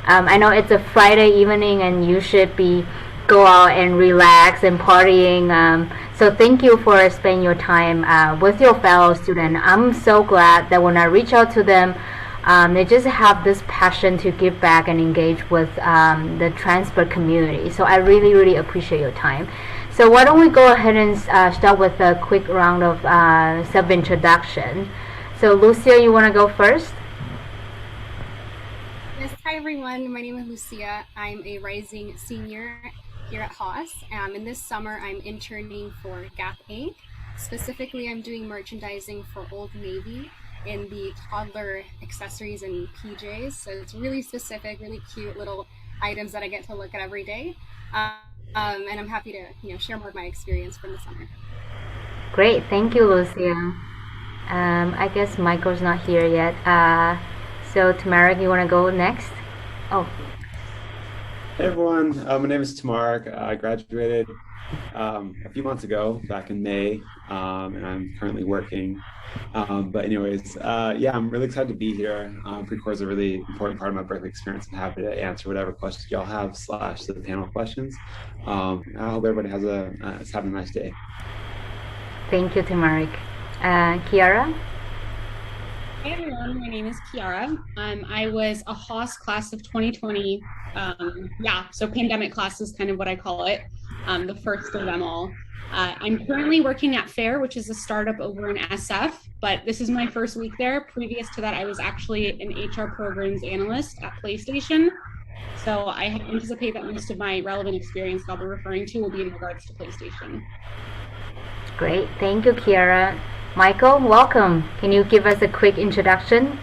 I know it's a Friday evening and you should be go out and relax and partying. So thank you for spending your time with your fellow student. I'm so glad that when I reach out to them, they just have this passion to give back and engage with the transport community. So I really, really appreciate your time. So why don't we go ahead and start with a quick round of self-introduction. So Lucia, you want to go first? Yes, hi everyone. My name is Lucia. I'm a rising senior here at Haas. And this summer, I'm interning for Gap Inc. Specifically, I'm doing merchandising for Old Navy in the toddler accessories and PJs. So it's really specific, really cute little items that I get to look at every day. And I'm happy to share more of my experience from the summer. Great, thank you, Lucia. I guess Michael's not here yet. So Tamara, you want to go next? Oh, Hey everyone, my name is Tamark. I graduated a few months ago, back in May, and I'm currently working. But anyways, yeah, I'm really excited to be here. Pre-core is a really important part of my Berkeley experience. I'm happy to answer whatever questions y'all have slash the panel questions. I hope everybody is having a nice day. thank you, Tamara. Kiara? Hey everyone, my name is Kiara. I was a Haas class of 2020. Yeah, so pandemic class is kind of what I call it, the first of them all. I'm currently working at Fair, which is a startup over in SF, but this is my first week there. Previous to that, I was actually an HR programs analyst at PlayStation. So I anticipate that most of my relevant experience I'll be referring to will be in regards to PlayStation. Great, thank you, Kiara. Michael, welcome. Can you give us a quick introduction?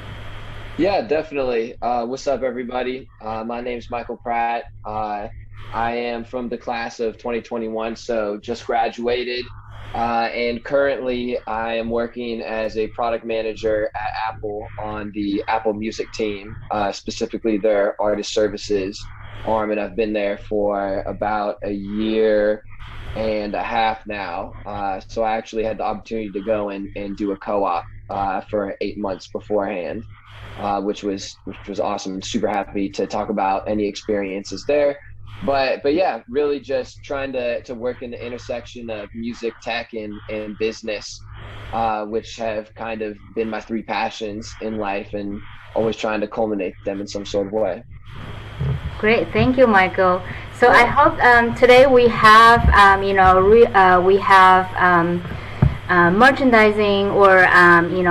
Yeah, definitely. What's up, everybody? My name's Michael Pratt. I am from the class of 2021, so just graduated. And currently, I am working as a product manager at Apple on the Apple Music team, specifically their artist services arm. And I've been there for about a year and a half now. So I actually had the opportunity to go and do a co-op for 8 months beforehand, which was awesome. Super happy to talk about any experiences there. But yeah, really just trying to work in the intersection of music, tech, and business, which have kind of been my three passions in life, and always trying to culminate them in some sort of way. Great, thank you, Michael. So I Yeah. hope today we have, we have merchandising or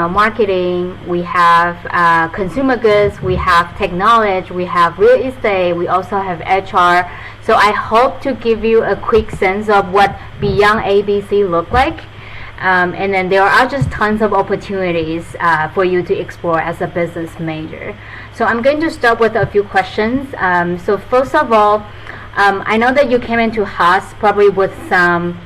marketing. We have consumer goods. We have technology. We have real estate. We also have HR. So I hope to give you a quick sense of what Beyond ABC look like. And then there are just tons of opportunities for you to explore as a business major. So I'm going to start with a few questions. So first of all, I know that you came into Haas probably with some,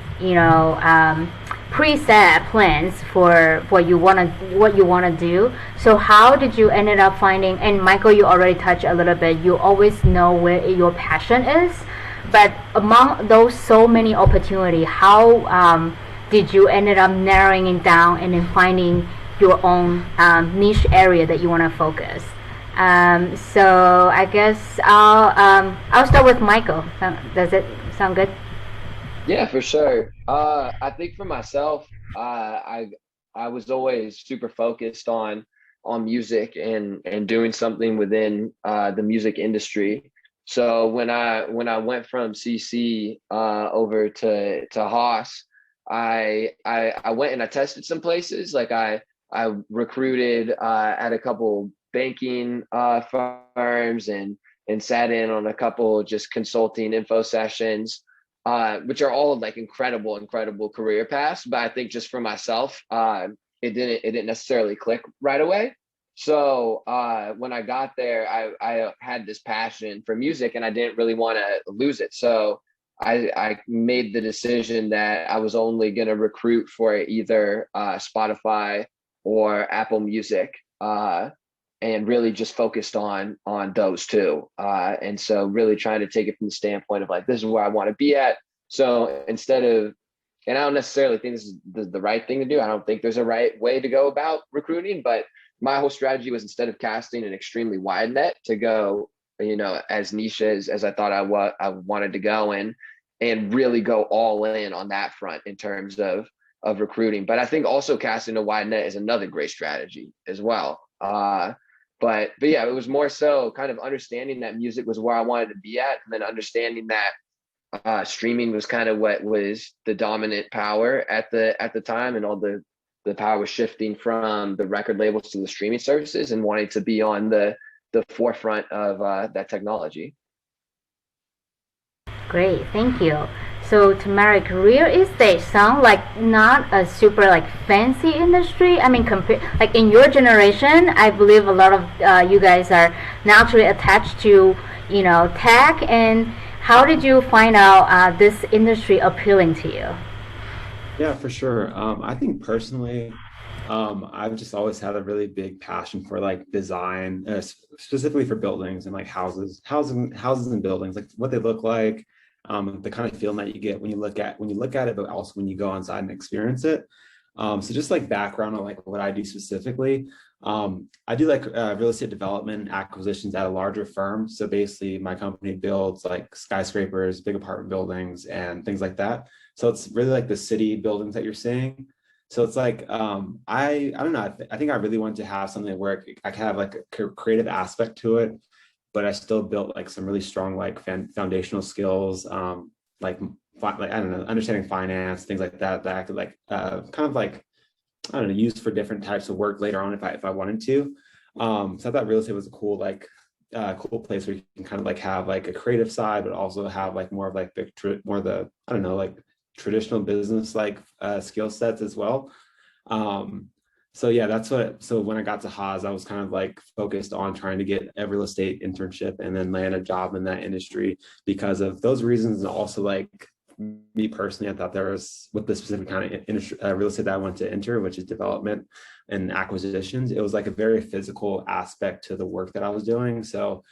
preset plans for what you wanna do. So how did you ended up finding? And Michael, you already touched a little bit. You always know where your passion is, but among those so many opportunity, how did you ended up narrowing it down and then finding your own niche area that you want to focus? So I guess I'll start with Michael. Does it sound good? Yeah, for sure. I think for myself, I was always super focused on music and doing something within the music industry. So when I went from CC over to Haas, I went and I tested some places. Like I recruited at a couple banking firms and sat in on a couple just consulting info sessions, which are all like incredible career paths. But I think just for myself, it didn't necessarily click right away. So when I got there, I had this passion for music and I didn't really want to lose it. So I made the decision that I was only going to recruit for either Spotify or Apple Music, and really just focused on those two. And so really trying to take it from the standpoint of like, this is where I want to be at. So instead of, and I don't necessarily think this is the right thing to do. I don't think there's a right way to go about recruiting, but my whole strategy was instead of casting an extremely wide net to go as niche as I thought I wanted to go in, and really go all in on that front in terms of recruiting. But I think also casting a wide net is another great strategy as well. But yeah, it was more so kind of understanding that music was where I wanted to be at, and then understanding that streaming was kind of what was the dominant power at the time, and all the power was shifting from the record labels to the streaming services, and wanting to be on the forefront of that technology. Great, thank you. So, Tamaric, real estate sound like not a super like fancy industry. I mean, like in your generation, I believe a lot of you guys are naturally attached to tech. And how did you find out this industry appealing to you? Yeah, for sure. I think personally, I've just always had a really big passion for like design, specifically for buildings and like houses and buildings, like what they look like, the kind of feeling that you get when you look at it, but also when you go inside and experience it. So just like background on like what I do specifically, I do like real estate development and acquisitions at a larger firm. So basically, my company builds like skyscrapers, big apartment buildings, and things like that. So it's really like the city buildings that you're seeing. So it's like I don't know. I think I really wanted to have something where I can have like a creative aspect to it, but I still built like some really strong like foundational skills, like I don't know, understanding finance, things like that that I could like kind of like I don't know, use for different types of work later on if I wanted to. So I thought real estate was a cool like cool place where you can kind of like have like a creative side, but also have like more of like the I don't know, like traditional business like skill sets as well. Um, so yeah, so when I got to Haas, I was kind of like focused on trying to get a real estate internship and then land a job in that industry because of those reasons. And also like me personally, I thought there was with the specific kind of industry, real estate that I want to enter, which is development and acquisitions. It was like a very physical aspect to the work that I was doing. So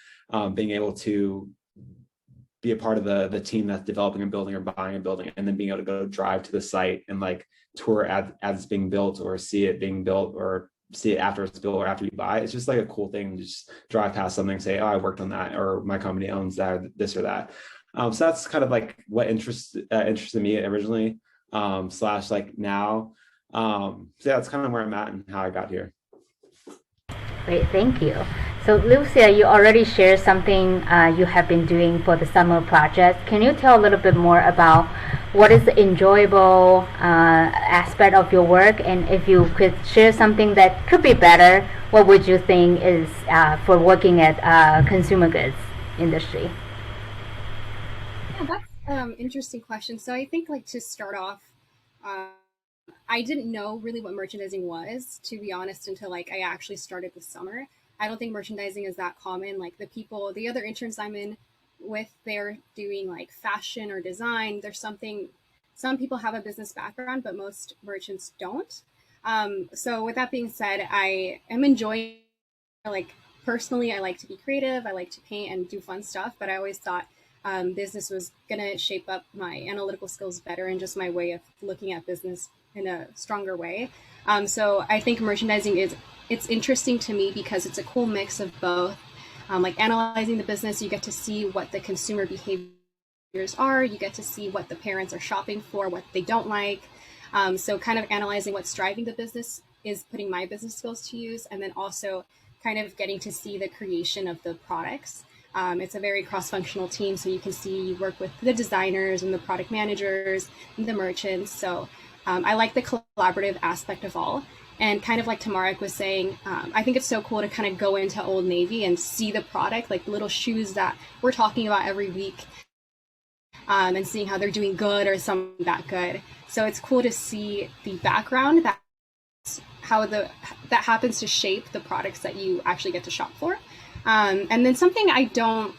being able to be a part of the team that's developing a building or buying a building, and then being able to go drive to the site and like tour as it's being built, or see it being built, or see it after it's built or after you buy it. It's just like a cool thing to just drive past something and say, oh, I worked on that, or my company owns that, or this or that. So that's kind of like what interested me originally, slash like now. So yeah, that's kind of where I'm at and how I got here. Great, thank you. So, Lucia, you already shared something you have been doing for the summer project. Can you tell a little bit more about what is the enjoyable aspect of your work? And if you could share something that could be better, what would you think is for working at consumer goods industry? Yeah, that's interesting question. So I think like to start off, um, I didn't know really what merchandising was, to be honest, until like I actually started this summer. I don't think merchandising is that common. Like the other interns I'm in with, they're doing like fashion or design. There's something, some people have a business background, but most merchants don't. So with that being said, I am enjoying, like, personally, I like to be creative. I like to paint and do fun stuff, but I always thought business was going to shape up my analytical skills better and just my way of looking at business in a stronger way. So I think merchandising it's interesting to me because it's a cool mix of both. Like analyzing the business, you get to see what the consumer behaviors are. You get to see what the parents are shopping for, what they don't like. So kind of analyzing what's driving the business is putting my business skills to use, and then also kind of getting to see the creation of the products. It's a very cross-functional team, so you can see you work with the designers and the product managers and the merchants. So I like the collaborative aspect of all. And kind of like Tamarek was saying, I think it's so cool to kind of go into Old Navy and see the product, like little shoes that we're talking about every week, and seeing how they're doing good or something that good. So it's cool to see the background that happens to shape the products that you actually get to shop for. And then something I don't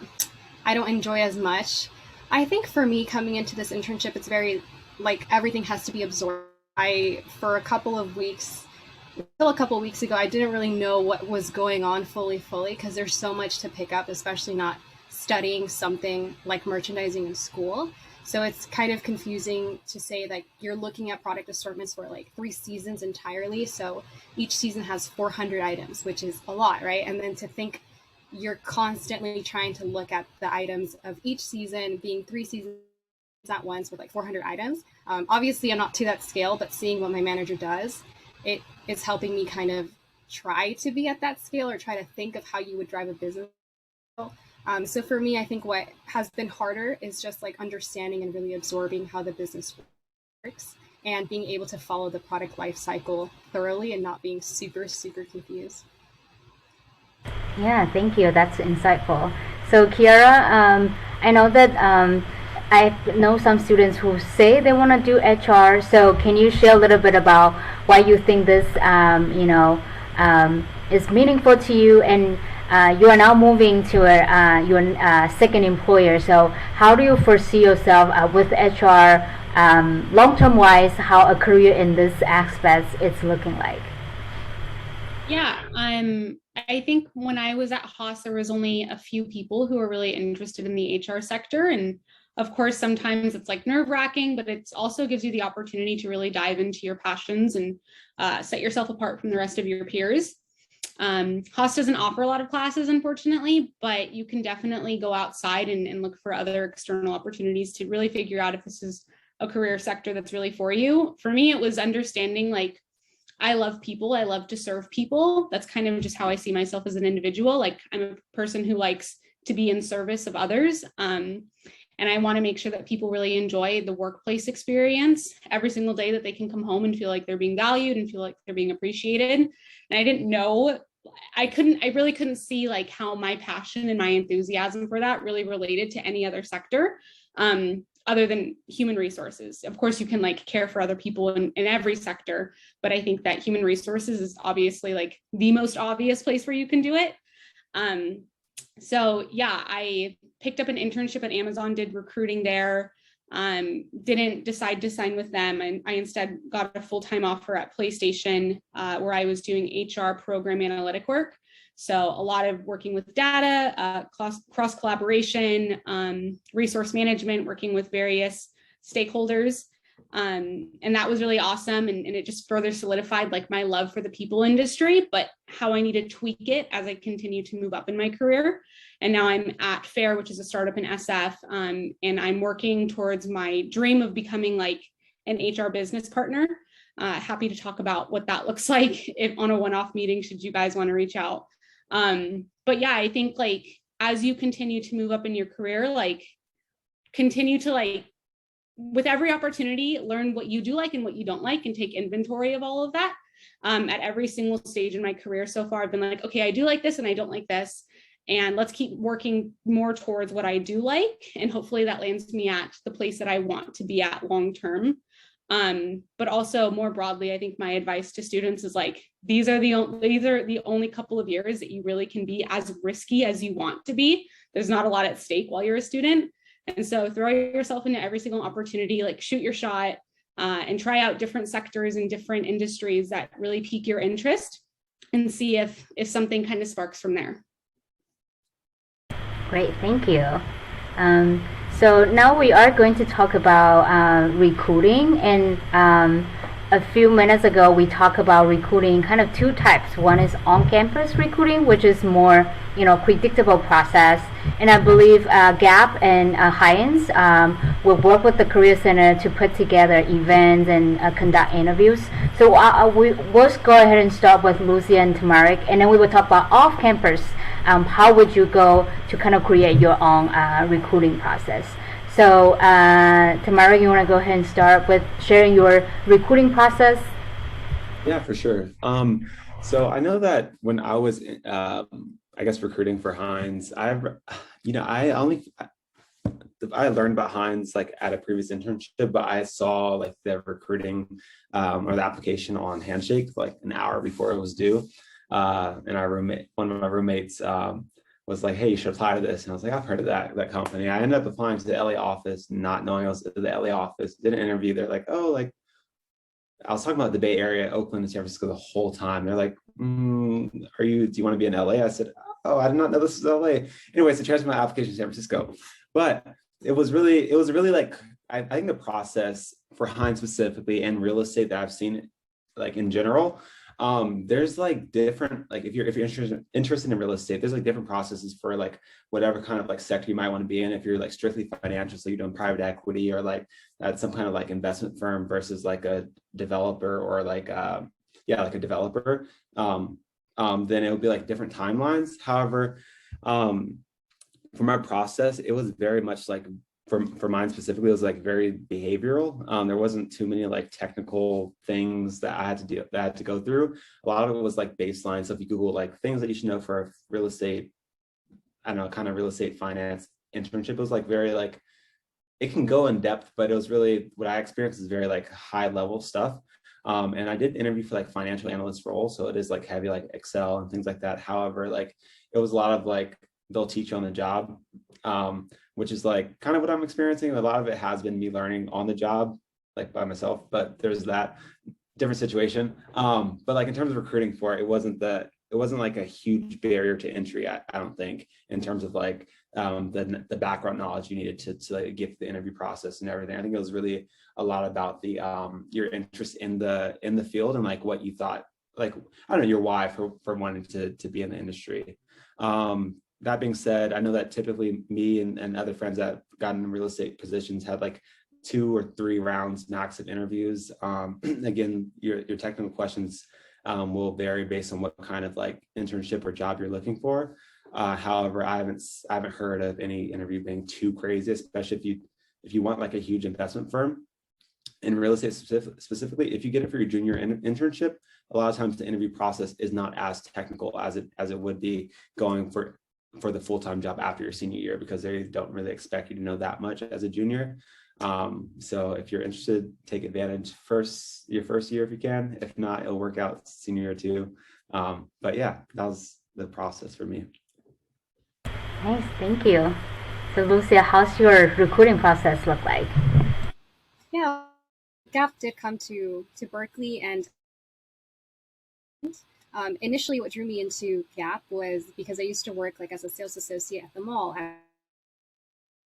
enjoy as much. I think for me coming into this internship, it's very like everything has to be absorbed. For a couple of weeks, until a couple of weeks ago, I didn't really know what was going on fully because there's so much to pick up, especially not studying something like merchandising in school. So it's kind of confusing to say that you're looking at product assortments for like 3 seasons entirely. So each season has 400 items, which is a lot, right? And then to think you're constantly trying to look at the items of each season, being 3 seasons at once with like 400 items. Obviously, I'm not to that scale, but seeing what my manager does, it's helping me kind of try to be at that scale or try to think of how you would drive a business. So for me, I think what has been harder is just like understanding and really absorbing how the business works and being able to follow the product life cycle thoroughly and not being super, super confused. Yeah, thank you. That's insightful. So, Kiara, I know that I know some students who say they want to do HR. So, can you share a little bit about why you think this, is meaningful to you? And you are now moving to your second employer. So, how do you foresee yourself with HR long-term wise? How a career in this aspect is looking like? Yeah, I think when I was at Haas, there was only a few people who were really interested in the HR sector. And of course, sometimes it's like nerve-wracking, but it also gives you the opportunity to really dive into your passions and set yourself apart from the rest of your peers. Haas doesn't offer a lot of classes, unfortunately, but you can definitely go outside and look for other external opportunities to really figure out if this is a career sector that's really for you. For me, it was understanding like, I love people. I love to serve people. That's kind of just how I see myself as an individual. Like I'm a person who likes to be in service of others. And I want to make sure that people really enjoy the workplace experience every single day, that they can come home and feel like they're being valued and feel like they're being appreciated. And I didn't know, I really couldn't see like how my passion and my enthusiasm for that really related to any other sector. Other than human resources. Of course, you can like care for other people in every sector, but I think that human resources is obviously like the most obvious place where you can do it. So yeah, I picked up an internship at Amazon, did recruiting there, didn't decide to sign with them. And I instead got a full-time offer at PlayStation where I was doing HR program analytic work. So a lot of working with data, cross collaboration, resource management, working with various stakeholders. And that was really awesome. And it just further solidified like my love for the people industry, but how I need to tweak it as I continue to move up in my career. And now I'm at FAIR, which is a startup in SF. And I'm working towards my dream of becoming like an HR business partner. Happy to talk about what that looks like if on a one-off meeting, should you guys want to reach out. But yeah, I think like as you continue to move up in your career, like continue to like with every opportunity, learn what you do like and what you don't like and take inventory of all of that. At every single stage in my career so far, I've been like, okay, I do like this and I don't like this. And let's keep working more towards what I do like. And hopefully that lands me at the place that I want to be at long term. But also more broadly, I think my advice to students is like, these are the only couple of years that you really can be as risky as you want to be. There's not a lot at stake while you're a student. And so throw yourself into every single opportunity, like shoot your shot and try out different sectors and different industries that really pique your interest and see if something kind of sparks from there. Great, thank you. So now we are going to talk about recruiting, and a few minutes ago we talked about recruiting kind of two types. One is on-campus recruiting, which is more predictable process, and I believe Gap and Heinz will work with the Career Center to put together events and conduct interviews. So we'll go ahead and start with Lucia and Tamaric, and then we will talk about off-campus. How would you go to kind of create your own recruiting process? So, Tamara, you want to go ahead and start with sharing your recruiting process? Yeah, for sure. So I know that when I was, recruiting for Heinz, I learned about Heinz like at a previous internship, but I saw like the recruiting or the application on Handshake like an hour before it was due. And one of my roommates was like, hey, you should apply to this. And I was like, I've heard of that company. I ended up applying to the LA office, not knowing I was at the LA office. Did an interview. They're like, oh, like, I was talking about the Bay Area, Oakland and San Francisco the whole time. They're like, do you want to be in LA? I said, oh, I did not know this was LA. Anyways, I transferred my application to San Francisco. But it was really like, I think the process for Heinz specifically and real estate that I've seen like in general, There's like different, like if you're interested in real estate, there's like different processes for like whatever kind of like sector you might want to be in. If you're like strictly financial, so you're doing private equity or like at some kind of like investment firm versus like a developer or like like a developer, then it would be like different timelines. However, for my process, it was very much like for mine specifically, it was like very behavioral. There wasn't too many like technical things that I had to go through. A lot of it was like baseline. So if you Google like things that you should know for a real estate, I don't know, kind of real estate finance internship, it was like very like, it can go in depth, but it was really, what I experienced is very like high level stuff. And I did interview for like financial analyst role. So it is like heavy, like Excel and things like that. However, like it was a lot of like, they'll teach you on the job, which is like kind of what I'm experiencing. A lot of it has been me learning on the job, like by myself, but there's that different situation. But like in terms of recruiting for it, it wasn't like a huge barrier to entry, I don't think, in terms of like the background knowledge you needed to like get the interview process and everything. I think it was really a lot about the your interest in the field and like what you thought, like, I don't know, your why for wanting to be in the industry. That being said, I know that typically me and other friends that have gotten in real estate positions had like 2 or 3 rounds max of interviews. Again, your technical questions will vary based on what kind of like internship or job you're looking for. However, I haven't heard of any interview being too crazy, especially if you want like a huge investment firm. In real estate specifically, if you get it for your junior internship, a lot of times the interview process is not as technical as it would be going for the full-time job after your senior year, because they don't really expect you to know that much as a junior. So if you're interested, take advantage your first year if you can. If not, it'll work out senior year too. But yeah, that was the process for me. Nice, thank you. So Lucia, how's your recruiting process look like? Yeah, Gap did come to Berkeley, and initially what drew me into Gap was because I used to work like as a sales associate at the mall,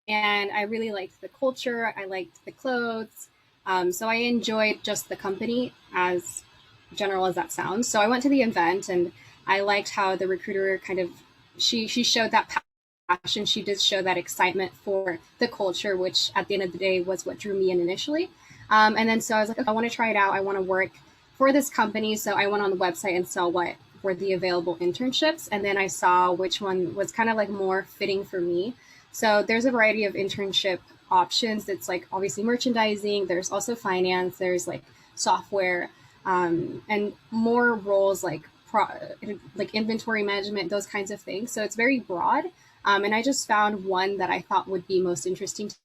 and I really liked the culture. I liked the clothes, so I enjoyed just the company, as general as that sounds. So I went to the event, and I liked how the recruiter kind of she showed that passion. She did show that excitement for the culture, which at the end of the day was what drew me in initially. And then so I was like, okay, I want to try it out. I want to work for this company. So I went on the website and saw what were the available internships. And then I saw which one was kind of like more fitting for me. So there's a variety of internship options. It's like obviously merchandising. There's also finance. There's like software, and more roles like inventory management, those kinds of things. So it's very broad. And I just found one that I thought would be most interesting to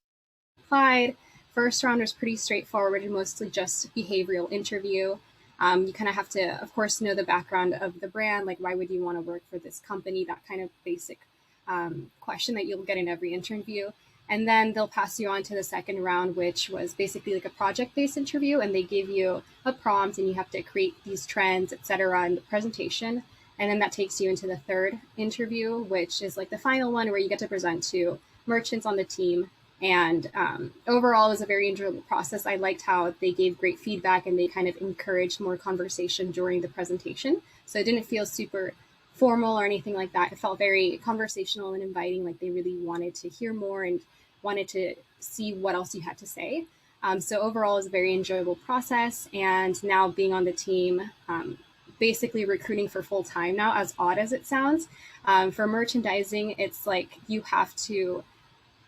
apply. First round was pretty straightforward and mostly just behavioral interview. You kind of have to, of course, know the background of the brand, like why would you want to work for this company, that kind of basic question that you'll get in every interview. And then they'll pass you on to the second round, which was basically like a project-based interview, and they give you a prompt and you have to create these trends, etc., in the presentation. And then that takes you into the third interview, which is like the final one where you get to present to merchants on the team. And overall, it was a very enjoyable process. I liked how they gave great feedback and they kind of encouraged more conversation during the presentation. So it didn't feel super formal or anything like that. It felt very conversational and inviting, like they really wanted to hear more and wanted to see what else you had to say. So overall, it was a very enjoyable process. And now being on the team, basically recruiting for full time now, as odd as it sounds. For merchandising, it's like you have to,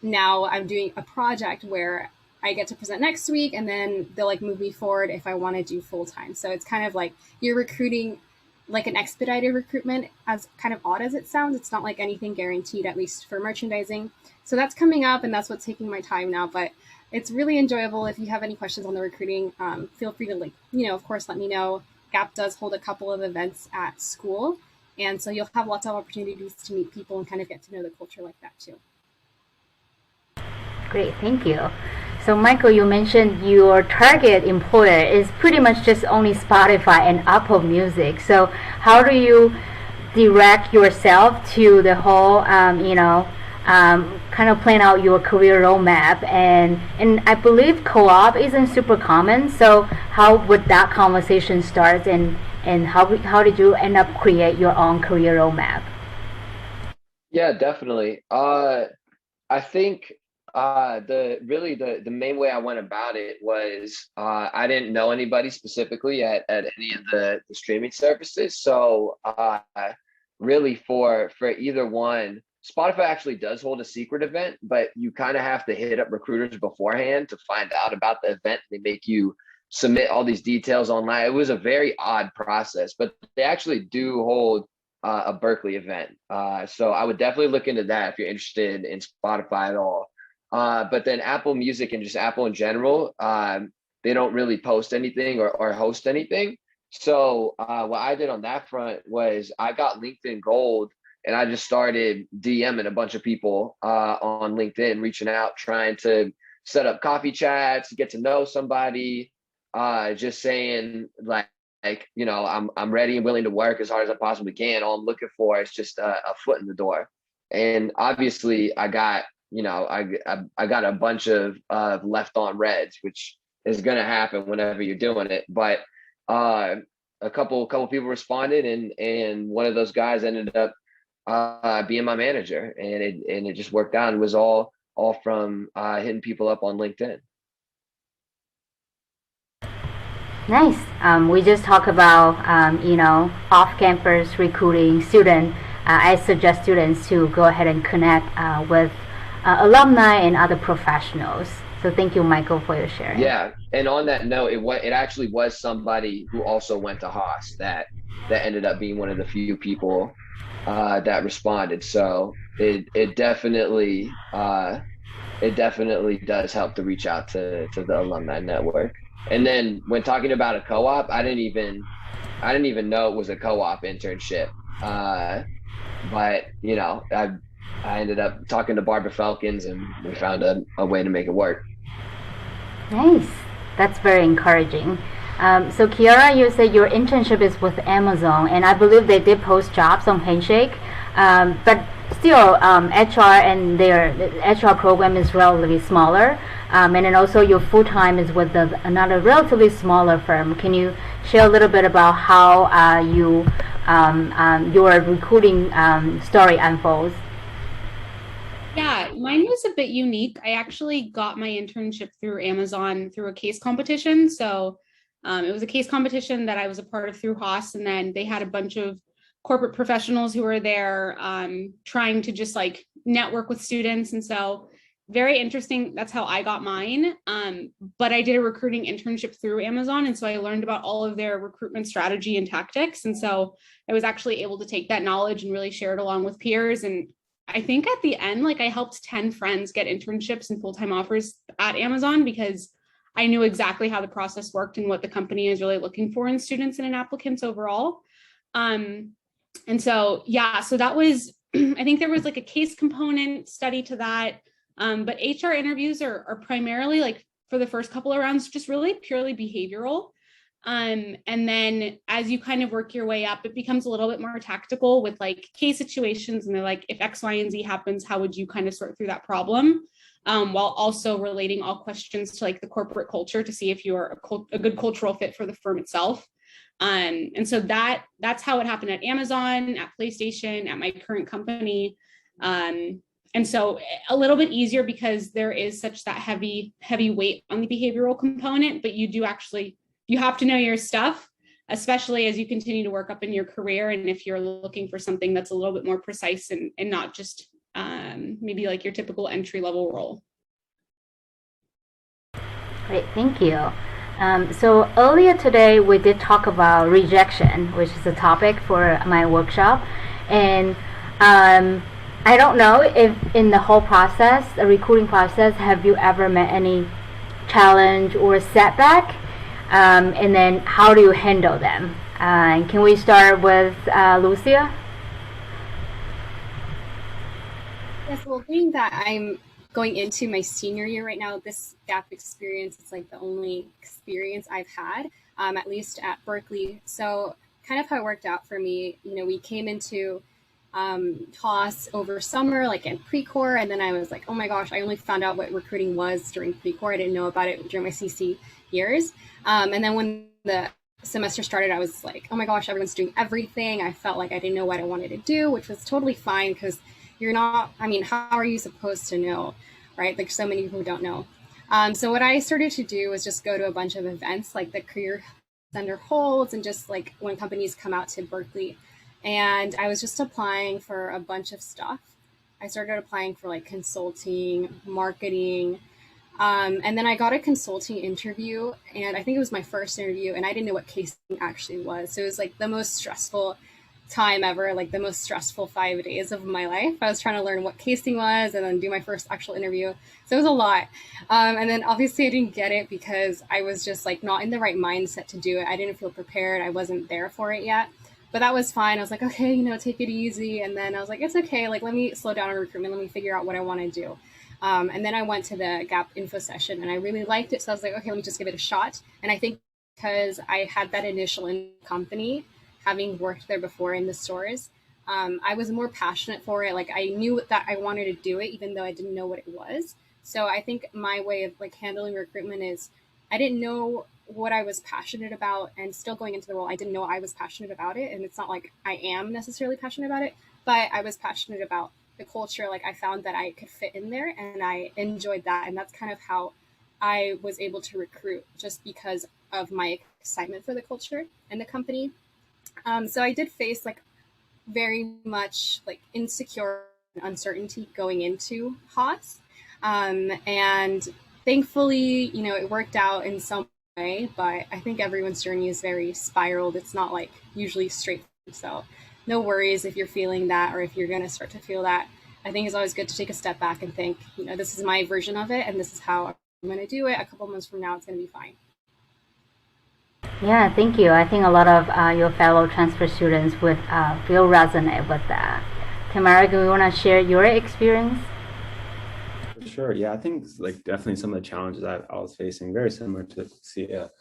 now I'm doing a project where I get to present next week and then they'll like move me forward if I want to do full time. So it's kind of like you're recruiting like an expedited recruitment, as kind of odd as it sounds. It's not like anything guaranteed, at least for merchandising. So that's coming up and that's what's taking my time now, but it's really enjoyable. If you have any questions on the recruiting, feel free to of course, let me know. Gap does hold a couple of events at school. And so you'll have lots of opportunities to meet people and kind of get to know the culture like that too. Great, thank you. So Michael, you mentioned your target employer is pretty much just only Spotify and Apple Music. So how do you direct yourself to the whole, kind of plan out your career roadmap? And I believe co-op isn't super common. So how would that conversation start? And and how did you end up create your own career roadmap? Yeah, definitely. I think the main way I went about it was I didn't know anybody specifically at any of the streaming services. So really for either one, Spotify actually does hold a secret event, but you kind of have to hit up recruiters beforehand to find out about the event. They make you submit all these details online. It was a very odd process, but they actually do hold a Berkeley event. So I would definitely look into that if you're interested in Spotify at all. But then Apple Music and just Apple in general, they don't really post anything or host anything. So what I did on that front was I got LinkedIn Gold and I just started DMing a bunch of people on LinkedIn, reaching out, trying to set up coffee chats, get to know somebody, just saying I'm ready and willing to work as hard as I possibly can. All I'm looking for is just a foot in the door. And obviously I got I got a bunch of left on reds, which is going to happen whenever you're doing it. But a couple people responded, and one of those guys ended up being my manager, and it just worked out. It was all from hitting people up on LinkedIn. Nice. We just talked about off-campus recruiting student. I suggest students to go ahead and connect with alumni and other professionals. So thank you, Michael, for your sharing. Yeah, and on that note, it actually was somebody who also went to Haas that ended up being one of the few people that responded. So it definitely does help to reach out to the alumni network. And then when talking about a co-op, I didn't even know it was a co-op internship. But I ended up talking to Barbara Falcons, and we found a way to make it work. Nice. That's very encouraging. So Kiara, you said your internship is with Amazon, and I believe they did post jobs on Handshake. But still, HR and their HR program is relatively smaller. And then also your full-time is with another relatively smaller firm. Can you share a little bit about how your recruiting story unfolds? Yeah, mine was a bit unique. I actually got my internship through Amazon through a case competition. So it was a case competition that I was a part of through Haas, and then they had a bunch of corporate professionals who were there trying to just like network with students. And so very interesting. That's how I got mine. But I did a recruiting internship through Amazon. And so I learned about all of their recruitment strategy and tactics. And so I was actually able to take that knowledge and really share it along with peers. And I think at the end, like I helped 10 friends get internships and full-time offers at Amazon because I knew exactly how the process worked and what the company is really looking for in students and in applicants overall. And so, yeah, so that was, I think there was like a case component study to that. But HR interviews are primarily like for the first couple of rounds, just really purely behavioral. And then as you kind of work your way up, it becomes a little bit more tactical with like case situations. And they're like, if X, Y, and Z happens, how would you kind of sort through that problem? While also relating all questions to like the corporate culture to see if you're a good cultural fit for the firm itself. And so that's how it happened at Amazon, at PlayStation, at my current company. And so a little bit easier because there is such that heavy weight on the behavioral component, but you have to know your stuff, especially as you continue to work up in your career. And if you're looking for something that's a little bit more precise and not just maybe like your typical entry-level role. Great, thank you. So earlier today, we did talk about rejection, which is a topic for my workshop. And I don't know if in the whole process, the recruiting process, have you ever met any challenge or setback? And then how do you handle them? Can we start with Lucia? Yes, well, being that I'm going into my senior year right now, this gap experience is like the only experience I've had, at least at Berkeley. So kind of how it worked out for me, we came into TOS over summer, like in pre-core, and then I was like, oh my gosh, I only found out what recruiting was during pre-core. I didn't know about it during my CC years. And then when the semester started, I was like, oh my gosh, everyone's doing everything. I felt like I didn't know what I wanted to do, which was totally fine because you're not, I mean, how are you supposed to know, right? Like so many people who don't know. So what I started to do was just go to a bunch of events like the Career Center holds and just like when companies come out to Berkeley. And I was just applying for a bunch of stuff. I started applying for like consulting, marketing, and then I got a consulting interview, and I think it was my first interview, and I didn't know what casing actually was. So it was like the most stressful time ever, like the most stressful 5 days of my life. I was trying to learn what casing was and then do my first actual interview. So it was a lot. And then obviously I didn't get it because I was just like not in the right mindset to do it. I didn't feel prepared. I wasn't there for it yet. But that was fine. I was like, okay, take it easy. And then I was like, it's okay. Like, let me slow down on recruitment. Let me figure out what I want to do. And then I went to the Gap info session and I really liked it. So I was like, okay, let me just give it a shot. And I think because I had that initial in company, having worked there before in the stores, I was more passionate for it. Like I knew that I wanted to do it, even though I didn't know what it was. So I think my way of like handling recruitment is I didn't know what I was passionate about, and still going into the role, I didn't know I was passionate about it. And it's not like I am necessarily passionate about it, but I was passionate about the culture. Like I found that I could fit in there and I enjoyed that. And that's kind of how I was able to recruit, just because of my excitement for the culture and the company. So I did face like very much like insecure and uncertainty going into Haas. And thankfully, it worked out in some way, but I think everyone's journey is very spiraled. It's not like usually straight. So no worries if you're feeling that or if you're going to start to feel that. I think it's always good to take a step back and think, this is my version of it and this is how I'm going to do it. A couple months from now, it's going to be fine. Yeah, thank you. I think a lot of your fellow transfer students would feel resonate with that. Tamara, do you want to share your experience? Sure. Yeah, I think like definitely some of the challenges I was facing very similar to Sia.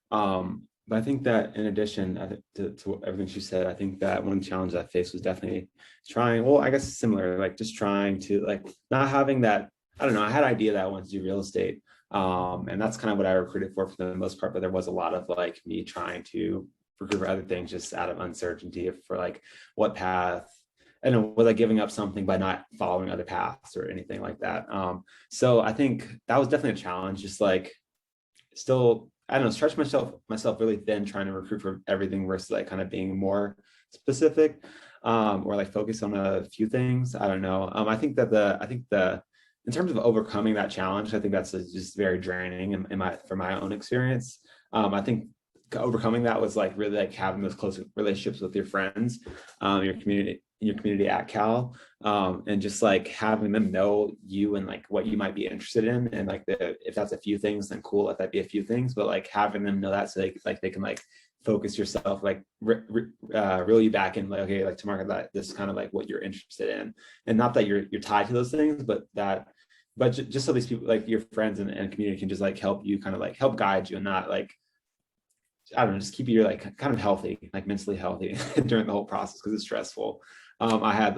But I think that in addition to everything she said, I think that one challenge I faced was definitely trying, well, I guess similar, like just trying to like not having that, I don't know, I had an idea that I wanted to do real estate. And that's kind of what I recruited for the most part, but there was a lot of like me trying to recruit for other things just out of uncertainty for like what path, I don't know, was I giving up something by not following other paths or anything like that. So I think that was definitely a challenge, just like still, I don't know, stretch myself really thin trying to recruit for everything versus like kind of being more specific or like focus on a few things. I don't know. I think in terms of overcoming that challenge, I think that's just very draining from my own experience. I think overcoming that was like really like having those close relationships with your friends, your community at Cal, and just like having them know you and like what you might be interested in, and like if that's a few things, then cool, let that be a few things, but like having them know that so they can like focus yourself, like reel you back in, like, okay, like to market that this is kind of like what you're interested in, and not that you're tied to those things, but just so these people, like your friends and community, can just like help you, kind of like help guide you, and not like, I don't know, just keep you like kind of healthy, like mentally healthy during the whole process, because it's stressful. I had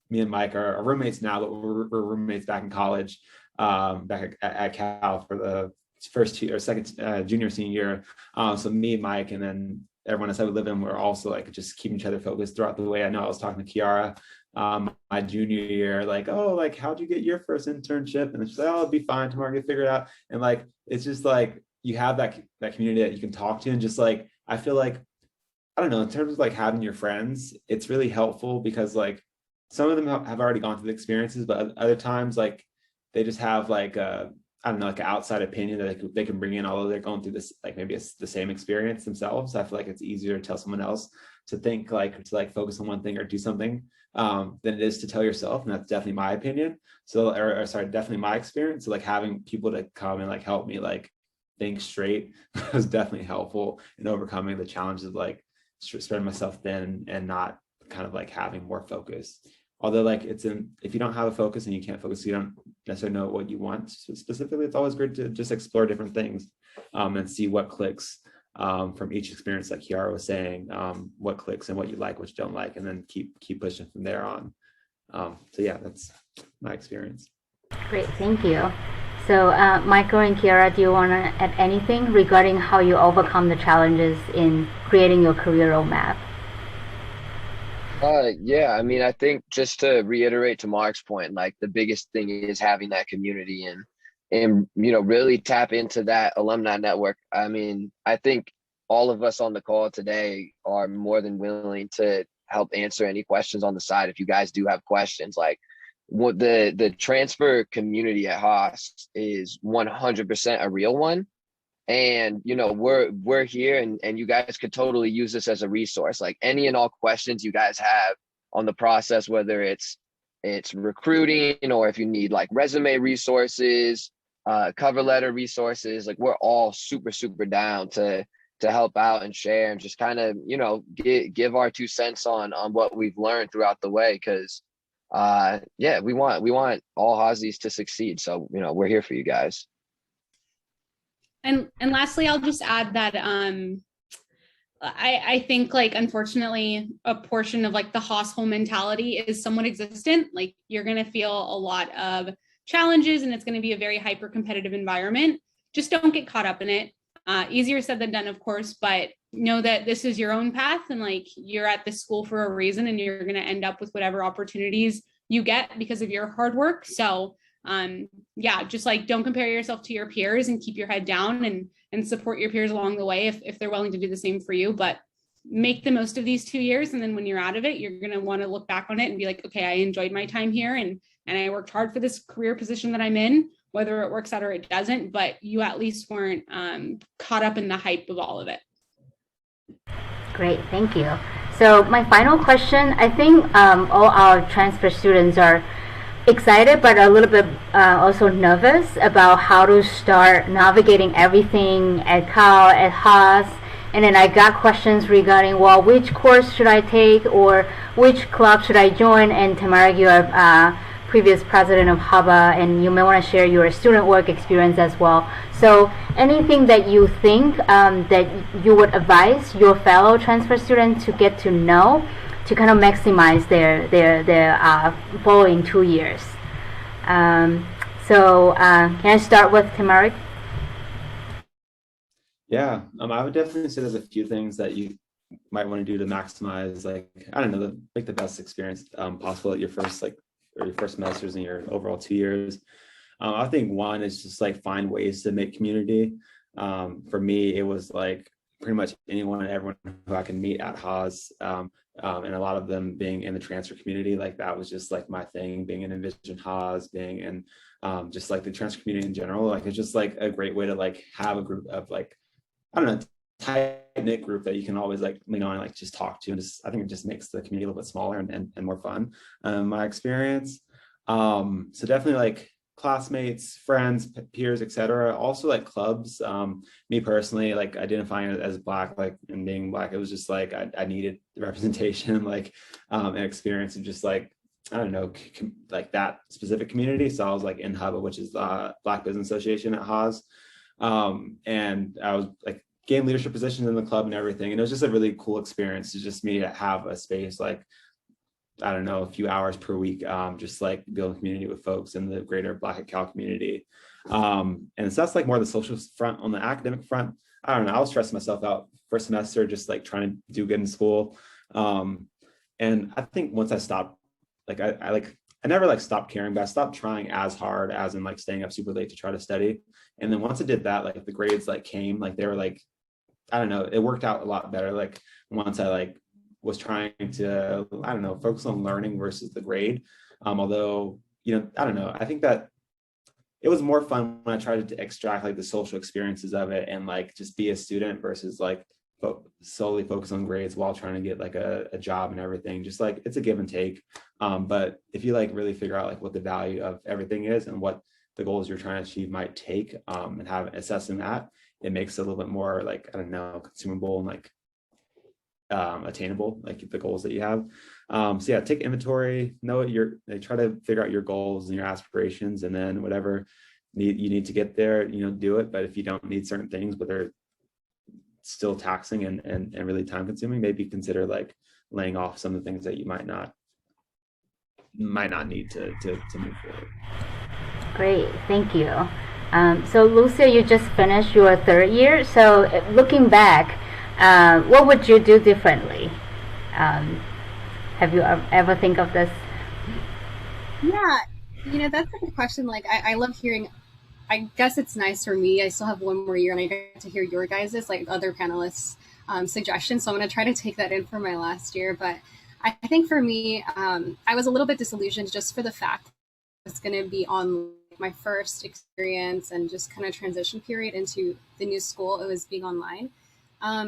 me and Mike are roommates now, but we're roommates back in college, back at Cal for the first junior, senior year. So me, Mike, and then everyone else I would live in, we're also like just keeping each other focused throughout the way. I know I was talking to Kiara my junior year, like, oh, like, how'd you get your first internship? And she's like, oh, it'll be fine tomorrow, get figured out. And like, it's just like, you have that community that you can talk to, and just like, I feel like, I don't know, in terms of like having your friends, it's really helpful because like some of them have already gone through the experiences, but other times like they just have like I don't know, like an outside opinion that they can bring in, although they're going through this, like maybe it's the same experience themselves. I feel like it's easier to tell someone else to think like, to like focus on one thing or do something than it is to tell yourself. And that's definitely my opinion. So, definitely my experience. So like having people to come and like help me like think straight was definitely helpful in overcoming the challenges of like spreading myself thin and not kind of like having more focus. Although like if you don't have a focus and you can't focus, you don't necessarily know what you want specifically, it's always great to just explore different things and see what clicks from each experience, like Kiara was saying, what clicks and what you like, what you don't like, and then keep pushing from there on. So yeah, that's my experience. Great, thank you. So, Michael and Kiara, do you want to add anything regarding how you overcome the challenges in creating your career roadmap? Yeah, I mean, I think just to reiterate to Mark's point, like the biggest thing is having that community and really tap into that alumni network. I mean, I think all of us on the call today are more than willing to help answer any questions on the side. If you guys do have questions, like what the transfer community at Haas is 100% a real one. And we're here, and you guys could totally use this as a resource. Like any and all questions you guys have on the process, whether it's recruiting, or if you need like resume resources, cover letter resources, like we're all super down to help out and share and just kind of give our 2 cents on what we've learned throughout the way. Because yeah, we want all Hazies to succeed, so we're here for you guys. And lastly, I'll just add that I think, like, unfortunately, a portion of like the household mentality is somewhat existent. Like, you're going to feel a lot of challenges, and it's going to be a very hyper competitive environment. Just don't get caught up in it. Easier said than done, of course, but know that this is your own path, and like you're at this school for a reason, and you're going to end up with whatever opportunities you get because of your hard work. So yeah, just like don't compare yourself to your peers, and keep your head down and support your peers along the way if they're willing to do the same for you. But make the most of these 2 years, and then when you're out of it, you're going to want to look back on it and be like, okay, I enjoyed my time here, and I worked hard for this career position that I'm in, whether it works out or it doesn't, but you at least weren't caught up in the hype of all of it. Great, thank you. So my final question, I think all our transfer students are excited but a little bit also nervous about how to start navigating everything at Cal, at Haas. And then I got questions regarding, well, which course should I take, or which club should I join? And Tamara, you are previous president of HABA, and you may want to share your student work experience as well. So anything that you think that you would advise your fellow transfer students to get to know to kind of maximize their following 2 years. So can I start with Tamara? Yeah, I would definitely say there's a few things that you might want to do to maximize, like, I don't know, make the best experience possible at your first semesters in your overall 2 years. I think one is just like find ways to make community. For me, it was like pretty much anyone and everyone who I can meet at Haas, and a lot of them being in the transfer community. Like that was just like my thing, being in Envision Haas, being in just like the transfer community in general. Like it's just like a great way to like have a group of like, I don't know, tight-knit group that you can always like lean on and like just talk to, and just I think it just makes the community a little bit smaller and more fun. My experience. So definitely like classmates, friends, peers, etc. Also like clubs. Me personally, like identifying as Black, like, and being Black, it was just like I needed the representation, like and experience of just like, I don't know, like that specific community. So I was like in HUBA, which is the Black Business Association at Haas, and I was like gained leadership positions in the club and everything. And it was just a really cool experience to just me to have a space, like, I don't know, a few hours per week, just like building community with folks in the greater Black at Cal community. And so that's like more the social front. On the academic front, I don't know, I was stressing myself out first semester, just like trying to do good in school. And I think once I stopped, like, I never like stopped caring, but I stopped trying as hard as in like staying up super late to try to study. And then once I did that, like the grades like came, like they were like, I don't know, it worked out a lot better. Like once I like was trying to, I don't know, focus on learning versus the grade. Although, I don't know, I think that it was more fun when I tried to extract like the social experiences of it and like just be a student versus like solely focus on grades while trying to get like a job and everything. Just like it's a give and take. But if you like really figure out like what the value of everything is and what the goals you're trying to achieve might take, and have assessing that, it makes it a little bit more like, I don't know, consumable and like attainable, like the goals that you have. So yeah, take inventory, know what try to figure out your goals and your aspirations, and then whatever you need to get there, do it. But if you don't need certain things, but they're still taxing and really time consuming, maybe consider like laying off some of the things that you might not need to move forward. Great, thank you. So Lucia, you just finished your third year. So looking back, what would you do differently? Have you ever think of this? Yeah, that's a good question. Like, I love hearing. I guess it's nice for me. I still have one more year, and I get to hear your guys's, like, other panelists' suggestions. So I'm going to try to take that in for my last year. But I think for me, I was a little bit disillusioned just for the fact it's going to be on my first experience and just kind of transition period into the new school. It was being online.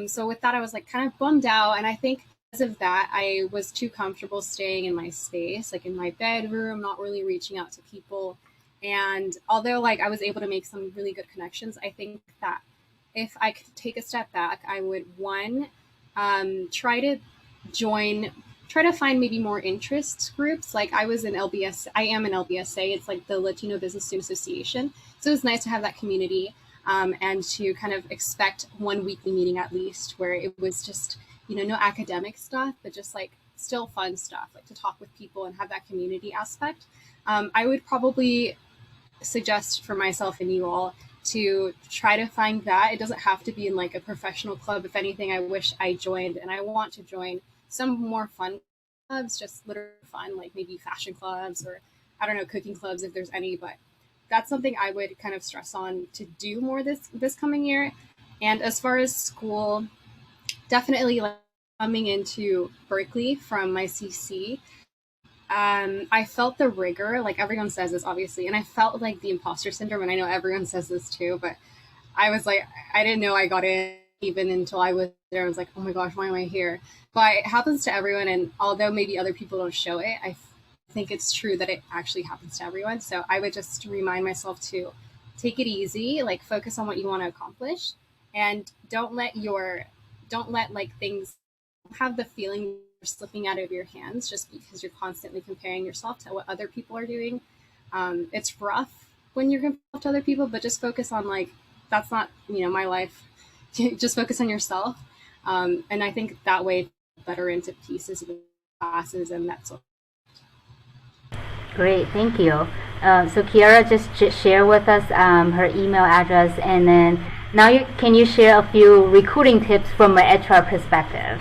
So with that, I was like kind of bummed out. And I think because of that, I was too comfortable staying in my space, like in my bedroom, not really reaching out to people. And although like I was able to make some really good connections, I think that if I could take a step back, I would one, try to join try to find maybe more interest groups. Like I was in LBS, I am in LBSA. It's like the Latino Business Student Association. So it was nice to have that community, and to kind of expect one weekly meeting at least where it was just, no academic stuff, but just like still fun stuff, like to talk with people and have that community aspect. I would probably suggest for myself and you all to try to find that. It doesn't have to be in like a professional club. If anything, I wish I joined, and I want to join some more fun clubs, just literally fun, like maybe fashion clubs or I don't know, cooking clubs if there's any. But that's something I would kind of stress on to do more this coming year. And as far as school, definitely like coming into Berkeley from my CC, I felt the rigor, like everyone says this obviously, and I felt like the imposter syndrome, and I know everyone says this too, but I was like, I didn't know I got in even until I was there. I was like, oh my gosh, why am I here? But it happens to everyone, and although maybe other people don't show it, I think it's true that it actually happens to everyone. So I would just remind myself to take it easy, like focus on what you want to accomplish, and don't let like things have the feeling you're slipping out of your hands just because you're constantly comparing yourself to what other people are doing. It's rough when you're compared to other people, but just focus on like, that's not, my life. Just focus on yourself. And I think that way better into pieces with classes and that sort. Great, thank you. So Kiara just share with us her email address, and then now can you share a few recruiting tips from an HR perspective?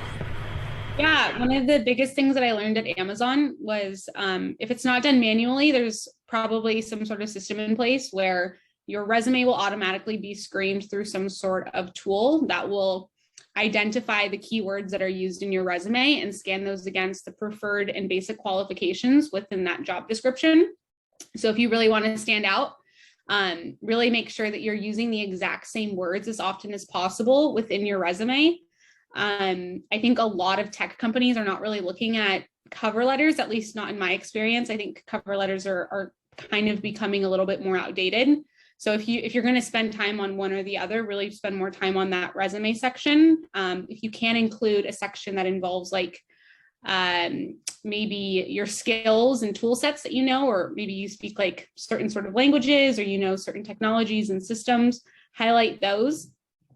Yeah, one of the biggest things that I learned at Amazon was if it's not done manually, there's probably some sort of system in place where your resume will automatically be screened through some sort of tool that will identify the keywords that are used in your resume and scan those against the preferred and basic qualifications within that job description. So if you really want to stand out, really make sure that you're using the exact same words as often as possible within your resume. I think a lot of tech companies are not really looking at cover letters, at least not in my experience. I think cover letters are kind of becoming a little bit more outdated. So if you're going to spend time on one or the other, really spend more time on that resume section. If you can include a section that involves like maybe your skills and tool sets that or maybe you speak like certain sort of languages, or certain technologies and systems, highlight those,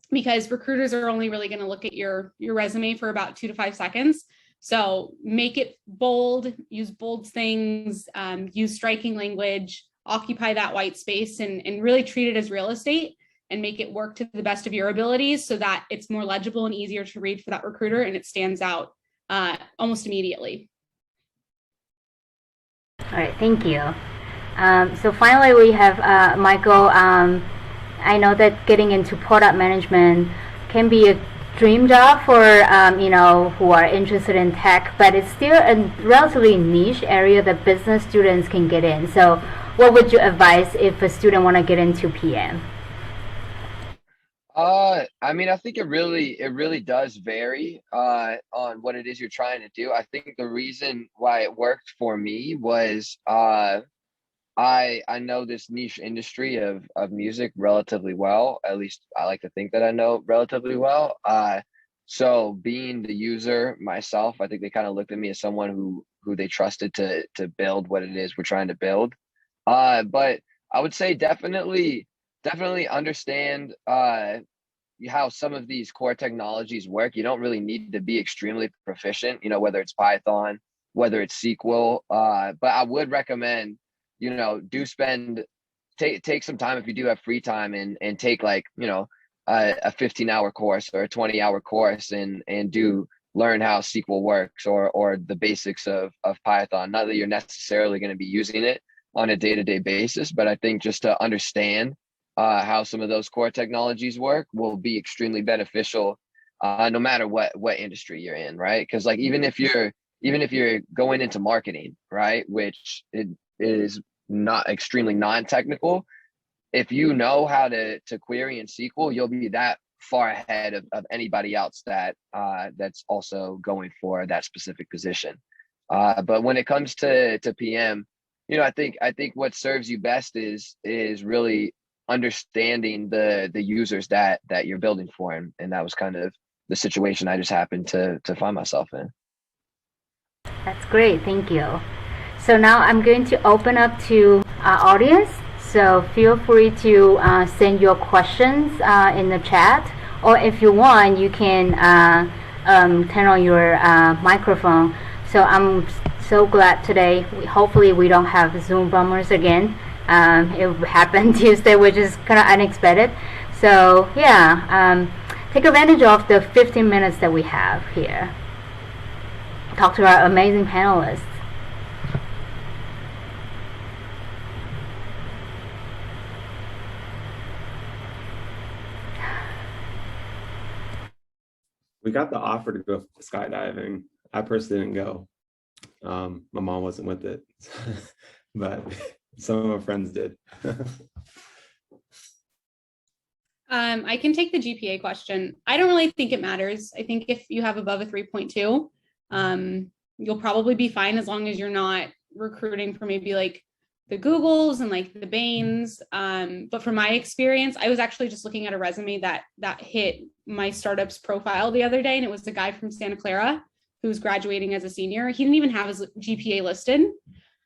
because recruiters are only really going to look at your resume for about 2 to 5 seconds. So make it bold, use bold things, use striking language, occupy that white space, and really treat it as real estate and make it work to the best of your abilities so that it's more legible and easier to read for that recruiter, and it stands out almost immediately. All right, thank you. So finally we have Michael. I know that getting into product management can be a dream job for who are interested in tech, but it's still a relatively niche area that business students can get in. So what would you advise if a student want to get into PM? I mean, I think it really does vary on what it is you're trying to do. I think the reason why it worked for me was I know this niche industry of music relatively well. At least I like to think that I know relatively well. So being the user myself, I think they kind of looked at me as someone who they trusted to build what it is we're trying to build. But I would say definitely understand how some of these core technologies work. You don't really need to be extremely proficient, whether it's Python, whether it's SQL. But I would recommend, do spend take some time if you do have free time and take like, a 15-hour course or a 20-hour course and do learn how SQL works or the basics of Python. Not that you're necessarily going to be using it on a day-to-day basis, but I think just to understand how some of those core technologies work will be extremely beneficial, no matter what industry you're in, right? Because like even if you're going into marketing, right, which it is not extremely non-technical, if you know how to query in SQL, you'll be that far ahead of anybody else that's also going for that specific position. But when it comes to PM, I think what serves you best is really understanding the users that you're building for, and that was kind of the situation I just happened to find myself in. That's great, thank you. So now I'm going to open up to our audience. So feel free to send your questions in the chat, or if you want, you can turn on your microphone. So I'm so glad today. Hopefully we don't have Zoom bummers again. It happened Tuesday, which is kind of unexpected. So yeah, take advantage of the 15 minutes that we have here. Talk to our amazing panelists. We got the offer to go skydiving. I personally didn't go. My mom wasn't with it, but some of my friends did. I can take the GPA question. I don't really think it matters. I think if you have above a 3.2, you'll probably be fine as long as you're not recruiting for maybe like the Googles and like the Bains. But from my experience, I was actually just looking at a resume that hit my startup's profile the other day, and it was the guy from Santa Clara who's graduating as a senior. He didn't even have his GPA listed.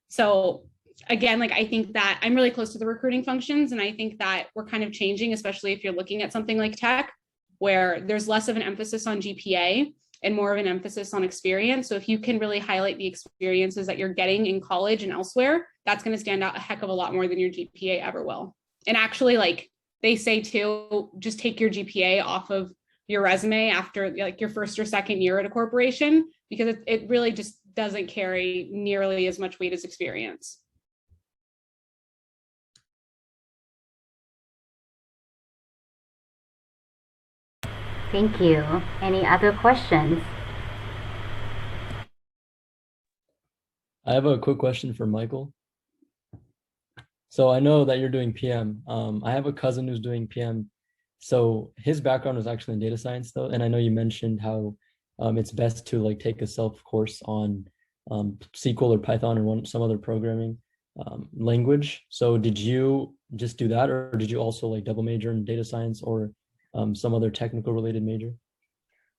So again, like I think that I'm really close to the recruiting functions, and I think that we're kind of changing, especially if you're looking at something like tech, where there's less of an emphasis on GPA and more of an emphasis on experience. So if you can really highlight the experiences that you're getting in college and elsewhere, that's going to stand out a heck of a lot more than your GPA ever will. And actually, like they say too, just take your GPA off of your resume after like your first or second year at a corporation, because it really just doesn't carry nearly as much weight as experience. Thank you. Any other questions? I have a quick question for Michael. So I know that you're doing PM. I have a cousin who's doing PM. So his background was actually in data science though. And I know you mentioned how it's best to like take a self course on SQL or Python or some other programming language. So did you just do that, or did you also like double major in data science or some other technical related major?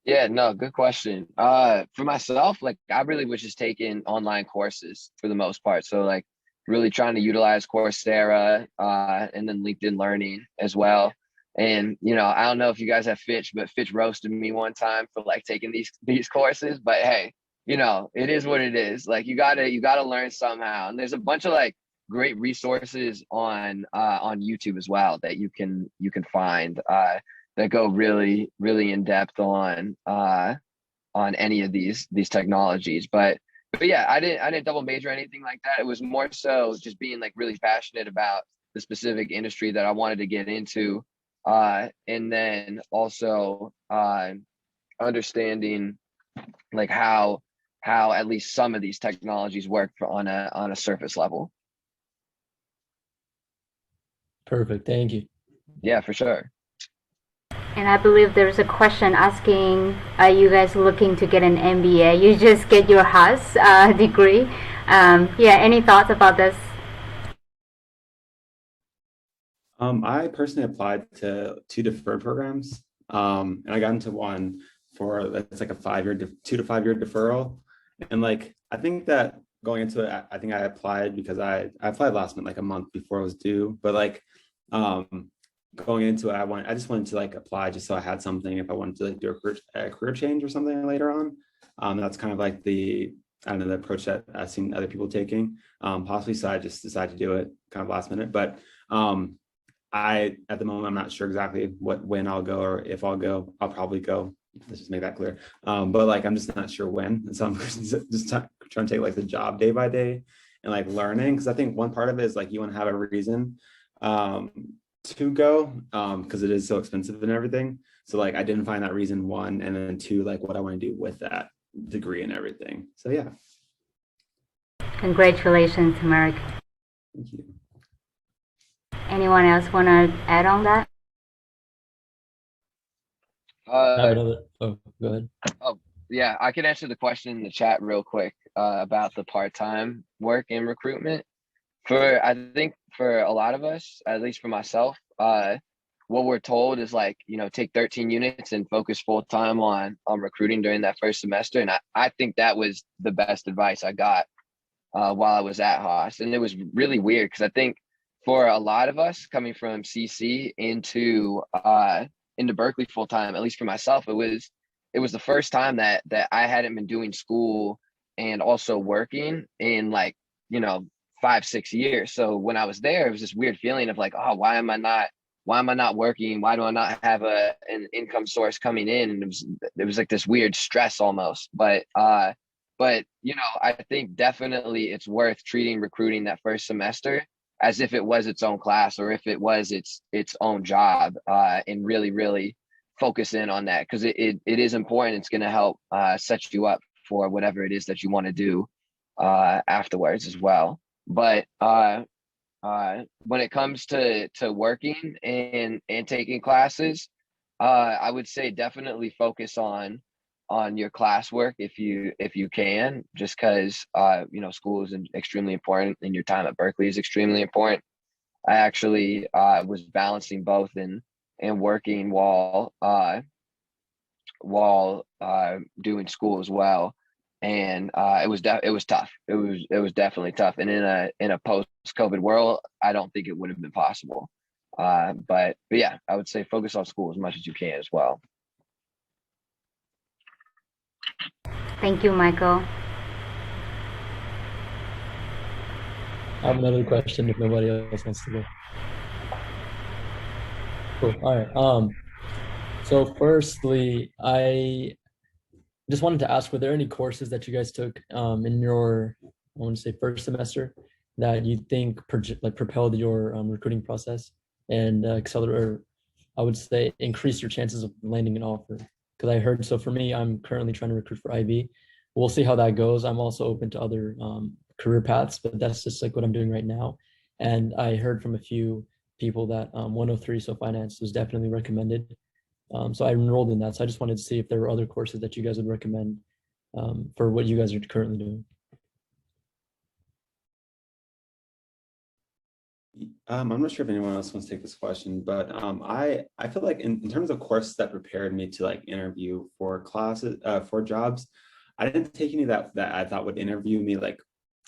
Yeah, no, good question. For myself, like I really was just taking online courses for the most part. So like really trying to utilize Coursera and then LinkedIn Learning as well. And I don't know if you guys have Fitch, but Fitch roasted me one time for like taking these courses. But hey, it is what it is. Like you gotta learn somehow. And there's a bunch of like great resources on YouTube as well that you can find that go really, really in depth on any of these technologies. But yeah, I didn't double major or anything like that. It was more so just being like really passionate about the specific industry that I wanted to get into, and then also understanding like how at least some of these technologies work on a surface level. Perfect. Thank you. Yeah, for sure. And I believe there's a question asking, are you guys looking to get an MBA? You just get your Haas degree. Yeah, any thoughts about this? I personally applied to 2 deferred programs, and I got into one it's like a 2 to 5 year deferral. And like, I think that going into it, I think I applied because I applied last month, like a month before it was due. But like, going into it, I just wanted to like apply just so I had something if I wanted to like do a career change or something later on. That's kind of like the approach that I've seen other people taking, possibly. So I just decided to do it kind of last minute. But At the moment, I'm not sure exactly when I'll go or if I'll go. I'll probably go. Let's just make that clear. But like, I'm just not sure when. And so I'm just trying to take like the job day by day and like learning. Cause I think one part of it is like, you want to have a reason to go because it is so expensive and everything. So like, I didn't find that reason, one, and then two, like what I want to do with that degree and everything. So yeah. Congratulations, Mark. Thank you. Anyone else want to add on that? I have another. Oh, go ahead. Yeah, I can answer the question in the chat real quick about the part-time work in recruitment. I think for a lot of us, at least for myself, what we're told is like, take 13 units and focus full time on recruiting during that first semester. And I think that was the best advice I got while I was at Haas. And it was really weird because I think for a lot of us coming from CC into Berkeley full time, at least for myself, it was the first time that I hadn't been doing school and also working in like, 5-6 years. So when I was there, it was this weird feeling of like, oh, why am I not working? Why do I not have an income source coming in? And it was like this weird stress almost. But I think definitely it's worth treating recruiting that first semester as if it was its own class or if it was its own job, and really, really focus in on that because it is important. It's going to help set you up for whatever it is that you want to do afterwards as well. But when it comes to working and taking classes, I would say definitely focus on your classwork if you can, just because school is extremely important and your time at Berkeley is extremely important. I actually was balancing both and working while doing school as well. And it was tough. It was definitely tough. And in a post-COVID world, I don't think it would have been possible. But yeah, I would say focus on school as much as you can as well. Thank you, Michael. I have another question if nobody else wants to go. Cool. All right. So firstly, I just wanted to ask, were there any courses that you guys took in your, I want to say, first semester that you think propelled your recruiting process and accelerate, or I would say increase your chances of landing an offer? Because I heard, so for me, I'm currently trying to recruit for IB. We'll see how that goes. I'm also open to other career paths, but that's just like what I'm doing right now. And I heard from a few people that 103, so finance, was definitely recommended. So I enrolled in that. So I just wanted to see if there were other courses that you guys would recommend for what you guys are currently doing. I'm not sure if anyone else wants to take this question, but I feel like in terms of courses that prepared me to like interview for classes, for jobs, I didn't take any that I thought would interview me like,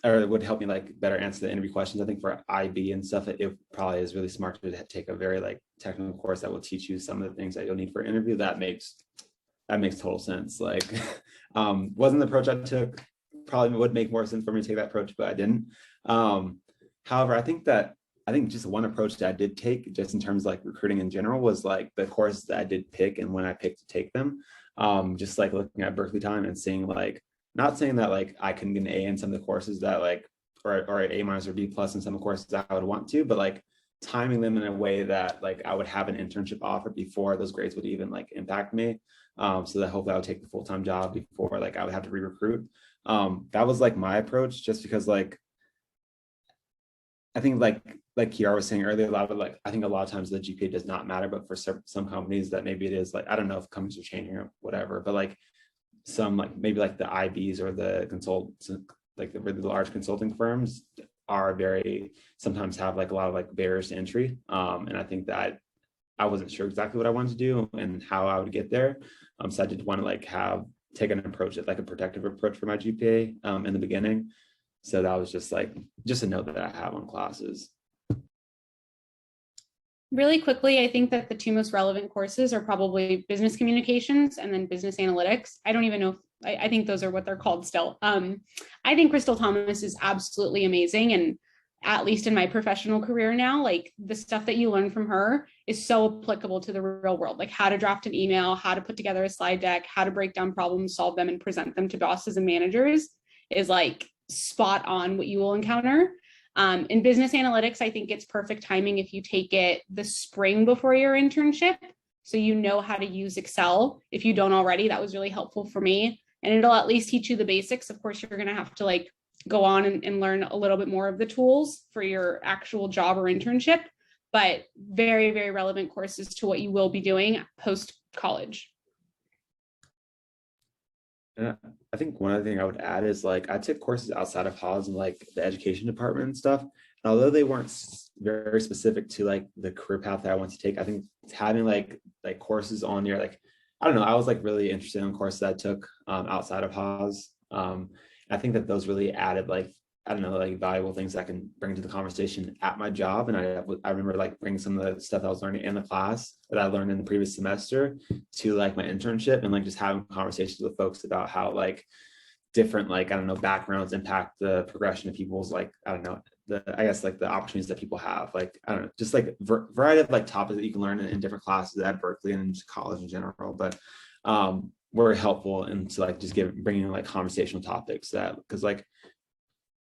or would help me like better answer the interview questions. I think for IB and stuff, it probably is really smart to take a very like technical course that will teach you some of the things that you'll need for interview. That makes total sense. Like, wasn't the approach I took. Probably would make more sense for me to take that approach, but I didn't. However, I think just one approach that I did take, just in terms of like recruiting in general, was like the courses that I did pick and when I picked to take them. Just like looking at Berkeley time and seeing like, not saying that like I couldn't get an A in some of the courses that like, or an A- or B+ in some of the courses that I would want to, but like timing them in a way that like I would have an internship offer before those grades would even like impact me. So that hopefully I would take the full-time job before like I would have to re-recruit. That was like my approach, just because like, I think like Kiara was saying earlier, I think a lot of times the GPA does not matter, but for some companies that maybe it is, like, I don't know if companies are changing or whatever, but like some like maybe like the IBs or the consultants, like the really large consulting firms are sometimes have like a lot of like barriers to entry. And I think that I wasn't sure exactly what I wanted to do and how I would get there. So I did want to like take an approach, like a protective approach for my GPA in the beginning. So that was just a note that I have on classes. Really quickly, I think that the two most relevant courses are probably business communications and then business analytics. I don't even know if I think those are what they're called still. I think Crystal Thomas is absolutely amazing. And at least in my professional career now, like the stuff that you learn from her is so applicable to the real world, like how to draft an email, how to put together a slide deck, how to break down problems, solve them, and present them to bosses and managers is like spot on what you will encounter. In business analytics, I think it's perfect timing if you take it the spring before your internship, so you know how to use Excel. If you don't already, that was really helpful for me. And it'll at least teach you the basics. Of course, you're going to have to like go on and learn a little bit more of the tools for your actual job or internship, but very, very relevant courses to what you will be doing post-college. Yeah, I think one other thing I would add is like I took courses outside of Haas in like the education department and stuff. And although they weren't very specific to like the career path that I want to take, I think having like courses on your like, I don't know, I was like really interested in courses that I took outside of Haas. I think that those really added like, I don't know, like valuable things I can bring to the conversation at my job. And I remember like bringing some of the stuff I was learning in the class that I learned in the previous semester to like my internship, and like just having conversations with folks about how like different, like, I don't know, backgrounds impact the progression of people's like, I don't know, I guess like the opportunities that people have, like, I don't know, just like variety of like topics that you can learn in different classes at Berkeley and just college in general. But were helpful into like just bringing like conversational topics that, because like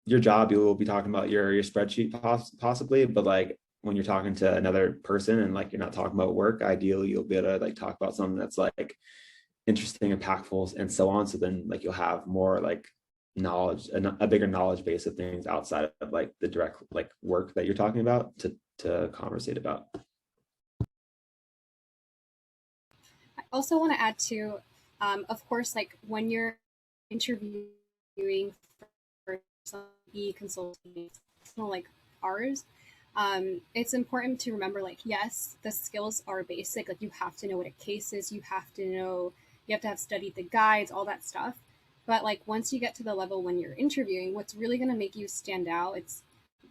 your job, you will be talking about your spreadsheet possibly, but like when you're talking to another person and like you're not talking about work, ideally you'll be able to like talk about something that's like interesting, impactful, and so on. So then like you'll have more like knowledge, a bigger knowledge base of things outside of like the direct like work that you're talking about to conversate about. I also want to add to, of course, like when you're interviewing for some e-consulting like ours, it's important to remember, like, yes, the skills are basic. Like you have to know what a case is, you have to have studied the guides, all that stuff. But like once you get to the level when you're interviewing, what's really going to make you stand out, it's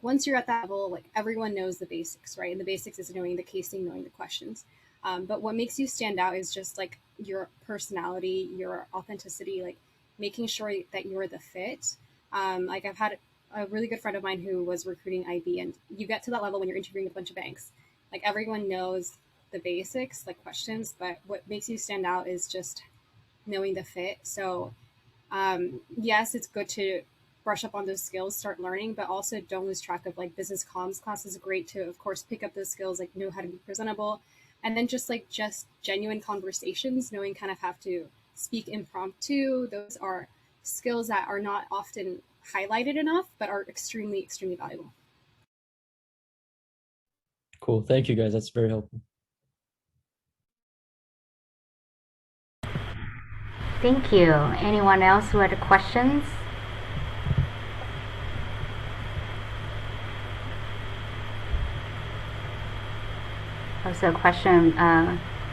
once you're at that level, like everyone knows the basics, right? And the basics is knowing the casing, knowing the questions. But what makes you stand out is just like your personality, your authenticity, like making sure that you're the fit. Like I've had a really good friend of mine who was recruiting IB, and you get to that level when you're interviewing a bunch of banks. Like everyone knows the basics, like questions, but what makes you stand out is just knowing the fit. So yes, it's good to brush up on those skills, start learning, but also don't lose track of like business comms class is great to, of course, pick up those skills, like know how to be presentable. And then just genuine conversations, knowing kind of have to speak impromptu. Those are skills that are not often highlighted enough, but are extremely, extremely valuable. Cool. Thank you, guys. That's very helpful. Thank you. Anyone else who had questions? Also a question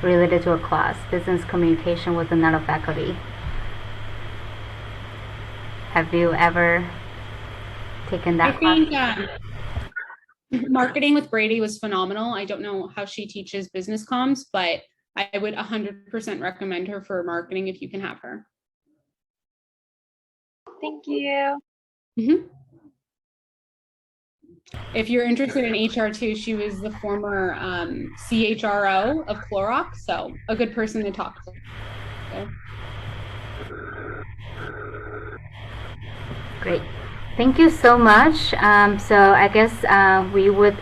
related to a class, business communication with another faculty. Have you ever taken that class? I think marketing with Brady was phenomenal. I don't know how she teaches business comms, but I would 100% recommend her for marketing if you can have her. Thank you. Mm-hmm. If you're interested in HR too, she was the former CHRO of Clorox, so a good person to talk to. So. Great. Thank you so much. So I guess we would